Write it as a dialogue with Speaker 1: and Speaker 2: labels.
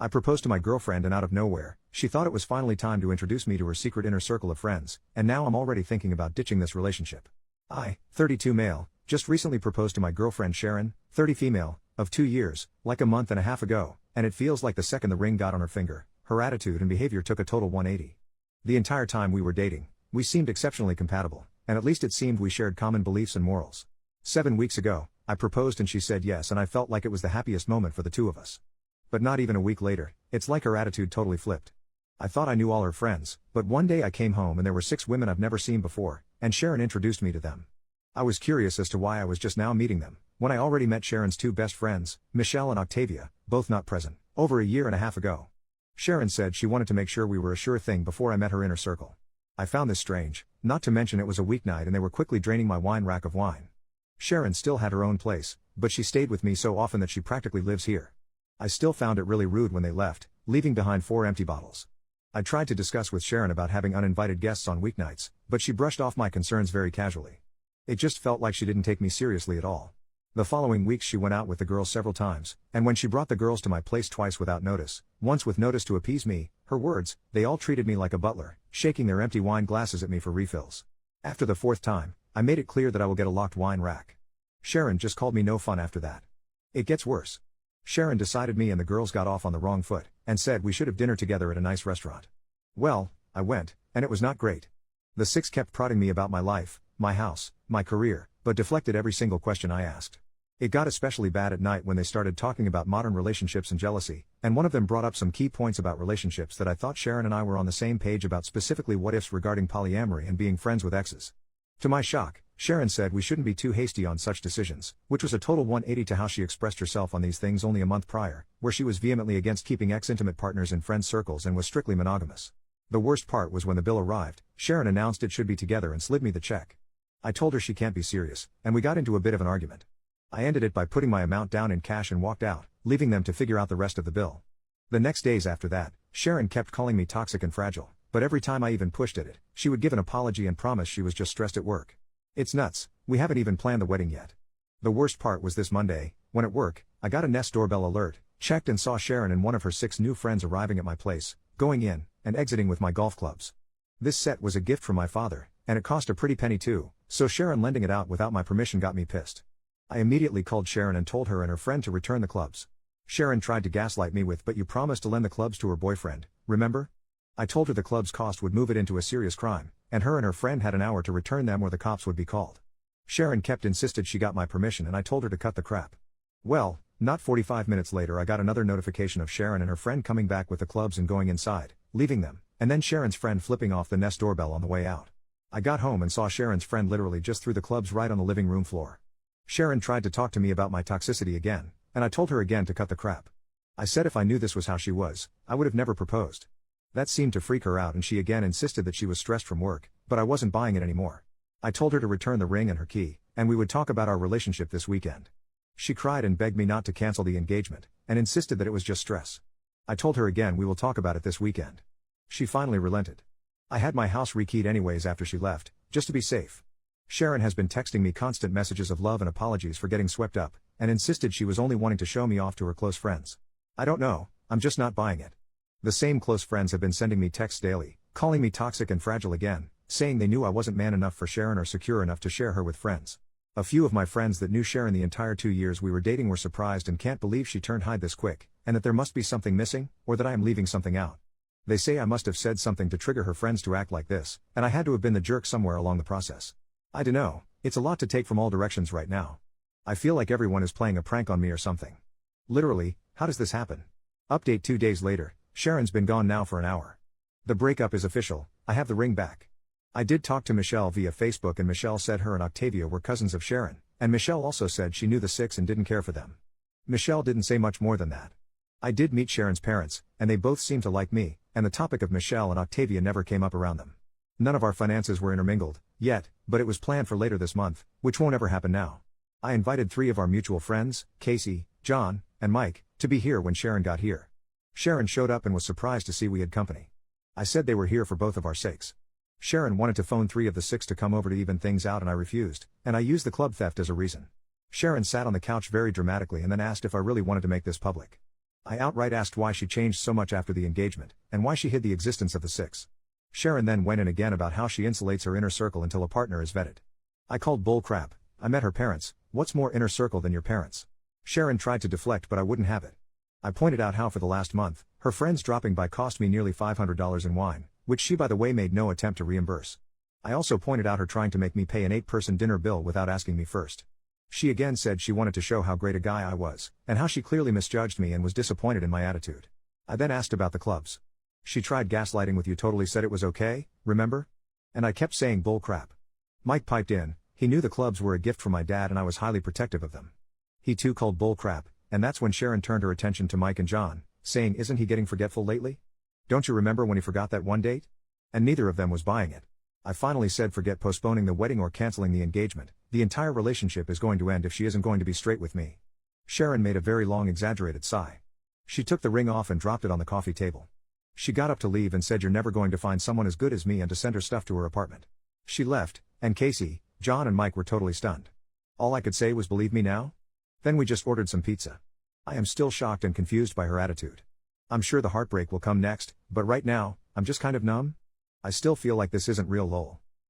Speaker 1: I proposed to my girlfriend and out of nowhere, she thought it was finally time to introduce me to her secret inner circle of friends, and now I'm already thinking about ditching this relationship. I, 32 male, just recently proposed to my girlfriend Sharon, 30 female, of 2 years, like a month and a half ago, and it feels like the second the ring got on her finger, her attitude and behavior took a total 180. The entire time we were dating, we seemed exceptionally compatible, and at least it seemed we shared common beliefs and morals. 7 weeks ago, I proposed and she said yes, and I felt like it was the happiest moment for the two of us. But not even a week later, it's like her attitude totally flipped. I thought I knew all her friends, but one day I came home and there were 6 women I've never seen before, and Sharon introduced me to them. I was curious as to why I was just now meeting them, when I already met Sharon's 2 best friends, Michelle and Octavia, both not present, over a year and a half ago. Sharon said she wanted to make sure we were a sure thing before I met her inner circle. I found this strange, not to mention it was a weeknight and they were quickly draining my wine rack of wine. Sharon still had her own place, but she stayed with me so often that she practically lives here. I still found it really rude when they left, leaving behind 4 empty bottles. I tried to discuss with Sharon about having uninvited guests on weeknights, but she brushed off my concerns very casually. It just felt like she didn't take me seriously at all. The following weeks she went out with the girls several times, and when she brought the girls to my place twice without notice, once with notice to appease me, her words, they all treated me like a butler, shaking their empty wine glasses at me for refills. After the 4th time, I made it clear that I will get a locked wine rack. Sharon just called me no fun after that. It gets worse. Sharon decided me and the girls got off on the wrong foot, and said we should have dinner together at a nice restaurant. Well, I went, and it was not great. The 6 kept prodding me about my life, my house, my career, but deflected every single question I asked. It got especially bad at night when they started talking about modern relationships and jealousy, and one of them brought up some key points about relationships that I thought Sharon and I were on the same page about, specifically what ifs regarding polyamory and being friends with exes. To my shock, Sharon said we shouldn't be too hasty on such decisions, which was a total 180 to how she expressed herself on these things only a month prior, where she was vehemently against keeping ex-intimate partners in friend circles and was strictly monogamous. The worst part was when the bill arrived, Sharon announced it should be together and slid me the check. I told her she can't be serious, and we got into a bit of an argument. I ended it by putting my amount down in cash and walked out, leaving them to figure out the rest of the bill. The next days after that, Sharon kept calling me toxic and fragile, but every time I even pushed at it, she would give an apology and promise she was just stressed at work. It's nuts, we haven't even planned the wedding yet. The worst part was this Monday, when at work, I got a Nest doorbell alert, checked and saw Sharon and one of her 6 new friends arriving at my place, going in, and exiting with my golf clubs. This set was a gift from my father, and it cost a pretty penny too, so Sharon lending it out without my permission got me pissed. I immediately called Sharon and told her and her friend to return the clubs. Sharon tried to gaslight me with, "But you promised to lend the clubs to her boyfriend, remember?" I told her the club's cost would move it into a serious crime, and her friend had an hour to return them or the cops would be called. Sharon kept insisted she got my permission and I told her to cut the crap. Well, not 45 minutes later I got another notification of Sharon and her friend coming back with the clubs and going inside, leaving them, and then Sharon's friend flipping off the Nest doorbell on the way out. I got home and saw Sharon's friend literally just threw the clubs right on the living room floor. Sharon tried to talk to me about my toxicity again, and I told her again to cut the crap. I said if I knew this was how she was, I would have never proposed. That seemed to freak her out and she again insisted that she was stressed from work, but I wasn't buying it anymore. I told her to return the ring and her key, and we would talk about our relationship this weekend. She cried and begged me not to cancel the engagement, and insisted that it was just stress. I told her again we will talk about it this weekend. She finally relented. I had my house rekeyed anyways after she left, just to be safe. Sharon has been texting me constant messages of love and apologies for getting swept up, and insisted she was only wanting to show me off to her close friends. I don't know, I'm just not buying it. The same close friends have been sending me texts daily, calling me toxic and fragile again, saying they knew I wasn't man enough for Sharon or secure enough to share her with friends. A few of my friends that knew Sharon the entire 2 years we were dating were surprised and can't believe she turned hide this quick, and that there must be something missing, or that I am leaving something out. They say I must have said something to trigger her friends to act like this, and I had to have been the jerk somewhere along the process. I dunno, it's a lot to take from all directions right now. I feel like everyone is playing a prank on me or something. Literally, how does this happen? Update 2 days later, Sharon's been gone now for an hour. The breakup is official, I have the ring back. I did talk to Michelle via Facebook and Michelle said her and Octavia were cousins of Sharon, and Michelle also said she knew the 6 and didn't care for them. Michelle didn't say much more than that. I did meet Sharon's parents, and they both seemed to like me, and the topic of Michelle and Octavia never came up around them. None of our finances were intermingled, yet, but it was planned for later this month, which won't ever happen now. I invited 3 of our mutual friends, Casey, John, and Mike, to be here when Sharon got here. Sharon showed up and was surprised to see we had company. I said they were here for both of our sakes. Sharon wanted to phone 3 of the 6 to come over to even things out and I refused, and I used the club theft as a reason. Sharon sat on the couch very dramatically and then asked if I really wanted to make this public. I outright asked why she changed so much after the engagement, and why she hid the existence of the six. Sharon then went in again about how she insulates her inner circle until a partner is vetted. I called bull crap. I met her parents. What's more inner circle than your parents? Sharon tried to deflect, but I wouldn't have it. I pointed out how for the last month, her friends dropping by cost me nearly $500 in wine, which she by the way made no attempt to reimburse. I also pointed out her trying to make me pay an 8-person dinner bill without asking me first. She again said she wanted to show how great a guy I was, and how she clearly misjudged me and was disappointed in my attitude. I then asked about the clubs. She tried gaslighting with you, totally said it was okay, remember? And I kept saying bull crap. Mike piped in. He knew the clubs were a gift from my dad and I was highly protective of them. He too called bull crap, and that's when Sharon turned her attention to Mike and John, saying, isn't he getting forgetful lately? Don't you remember when he forgot that one date? And neither of them was buying it. I finally said forget postponing the wedding or canceling the engagement, the entire relationship is going to end if she isn't going to be straight with me. Sharon made a very long exaggerated sigh. She took the ring off and dropped it on the coffee table. She got up to leave and said you're never going to find someone as good as me and to send her stuff to her apartment. She left, and Casey, John and Mike were totally stunned. All I could say was believe me now? Then we just ordered some pizza. I am still shocked and confused by her attitude. I'm sure the heartbreak will come next, but right now, I'm just kind of numb. I still feel like this isn't real lol.